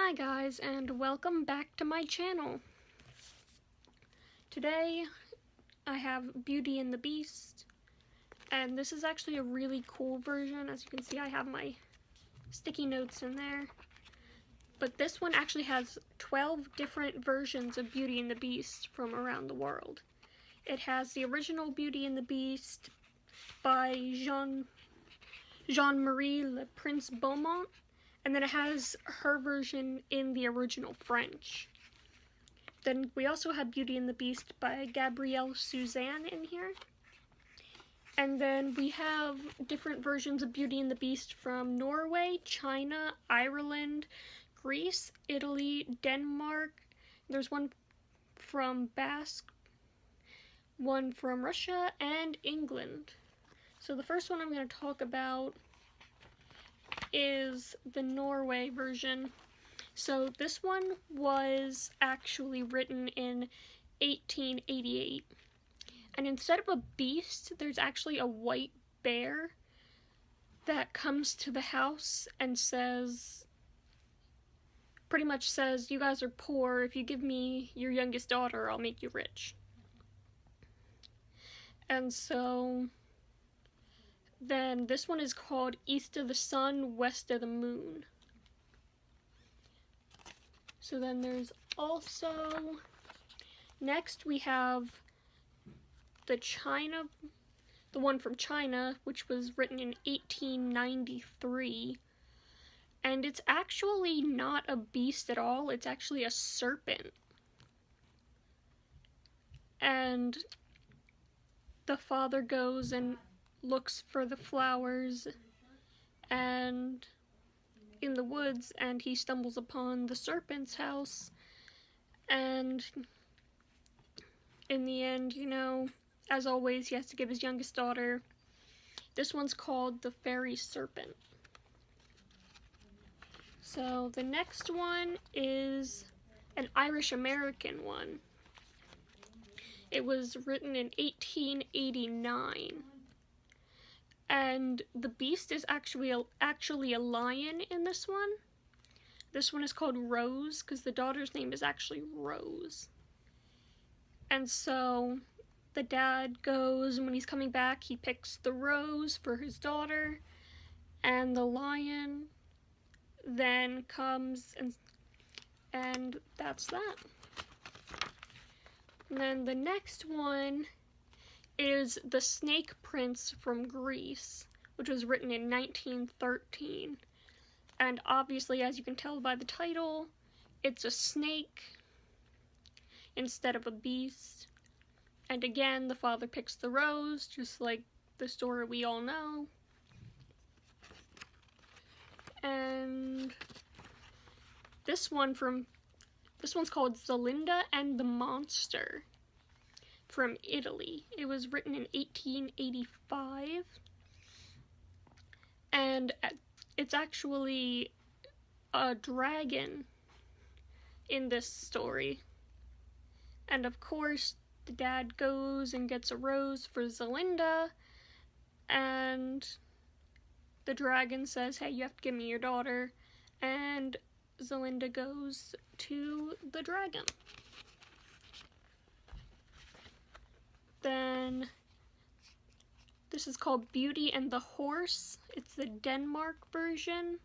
Hi guys, and welcome back to my channel. Today I have Beauty and the Beast, and this is actually a really cool version. As you can see, I have my sticky notes in there. But this one actually has 12 different versions of Beauty and the Beast from around the world. It has the original Beauty and the Beast by Jean-Marie Le Prince Beaumont, and then it has her version in the original French. Then we also have Beauty and the Beast by Gabrielle Suzanne in here. And then we have different versions of Beauty and the Beast from Norway, China, Ireland, Greece, Italy, Denmark. There's one from Basque, one from Russia, and England. So the first one I'm going to talk about is the Norway version. So this one was actually written in 1888. And instead of a beast, there's actually a white bear that comes to the house and pretty much says, "You guys are poor. If you give me your youngest daughter, I'll make you rich." And so then this one is called East of the Sun, West of the Moon. So then there's also, next we have the one from China, which was written in 1893. And it's actually not a beast at all, it's actually a serpent. And the father goes and looks for the flowers and in the woods, and he stumbles upon the serpent's house, and in the end, as always, he has to give his youngest daughter. This one's called the Fairy Serpent. So the next one is an Irish American one. It was written in 1889. And the beast is actually a lion in this one. This one is called Rose, because the daughter's name is actually Rose. And so the dad goes, and when he's coming back, he picks the rose for his daughter, and the lion then comes, and that's that. And then the next one is The Snake Prince from Greece, which was written in 1913. And obviously, as you can tell by the title, it's a snake instead of a beast. And again, the father picks the rose, just like the story we all know. And this one's called Zelinda and the Monster, from Italy. It was written in 1885, and it's actually a dragon in this story. And of course, the dad goes and gets a rose for Zelinda, and the dragon says, "Hey, you have to give me your daughter," and Zelinda goes to the dragon. Then this is called Beauty and the Horse. It's the Denmark version.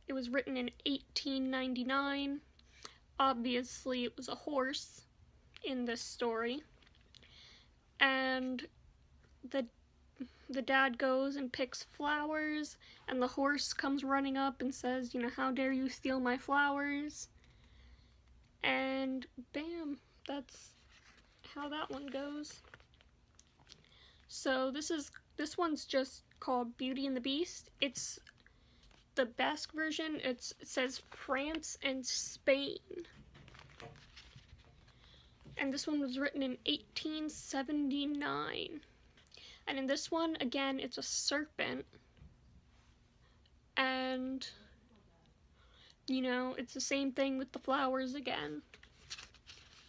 It was written in 1899. Obviously, it was a horse in this story. And the dad goes and picks flowers, and the horse comes running up and says, "How dare you steal my flowers?" And bam, that's how that one goes. So this one's just called Beauty and the Beast. It's the Basque version. It says France and Spain. And this one was written in 1879. And in this one, again, it's a serpent. And, it's the same thing with the flowers again.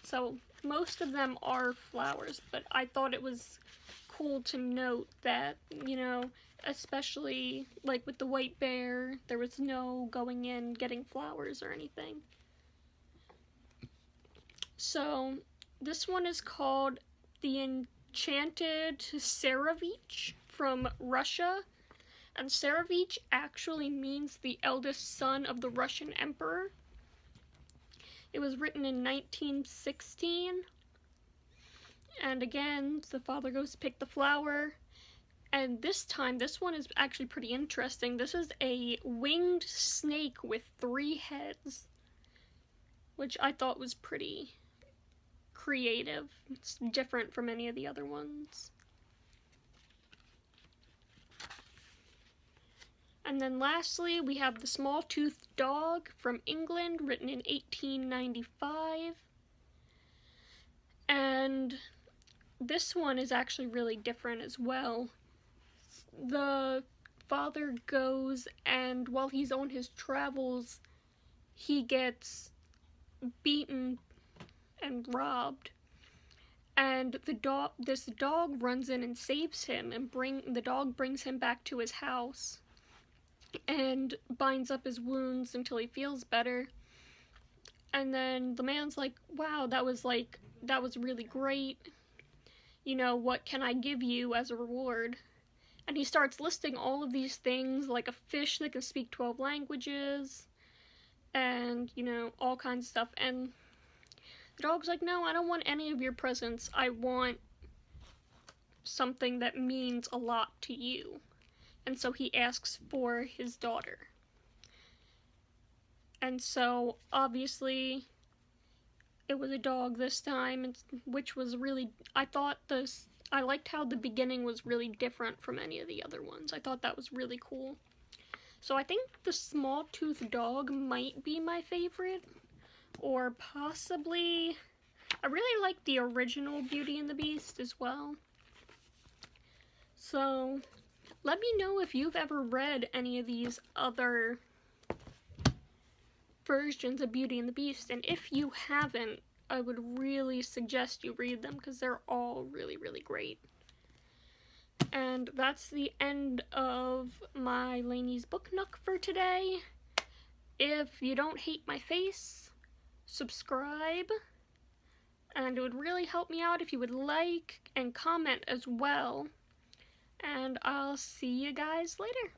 So most of them are flowers, but I thought it was cool to note that, especially like with the white bear, there was no going in getting flowers or anything. So this one is called the Enchanted Tsarevich from Russia, and Tsarevich actually means the eldest son of the Russian emperor. It was written in 1916, and again, the father goes to pick the flower, and this time, this one is actually pretty interesting. This is a winged snake with 3 heads, which I thought was pretty creative. It's different from any of the other ones. And then lastly, we have the Small-Toothed Dog from England, written in 1895. And this one is actually really different as well. The father goes, and while he's on his travels, he gets beaten and robbed. And this dog runs in and saves him, and the dog brings him back to his house and binds up his wounds until he feels better. And then the man's like, wow, that was really great. You know, what can I give you as a reward? And he starts listing all of these things, like a fish that can speak 12 languages, and, you know, all kinds of stuff. And the dog's like, no, I don't want any of your presents. I want something that means a lot to you. And so he asks for his daughter. And so, obviously, it was a dog this time, which was really, I liked how the beginning was really different from any of the other ones. I thought that was really cool. So I think the Small-Toothed Dog might be my favorite, or possibly, I really like the original Beauty and the Beast as well. So let me know if you've ever read any of these other versions of Beauty and the Beast, and if you haven't, I would really suggest you read them because they're all really, really great. And that's the end of my Laney's Book Nook for today. If you don't hate my face, subscribe, and it would really help me out if you would like and comment as well. And I'll see you guys later.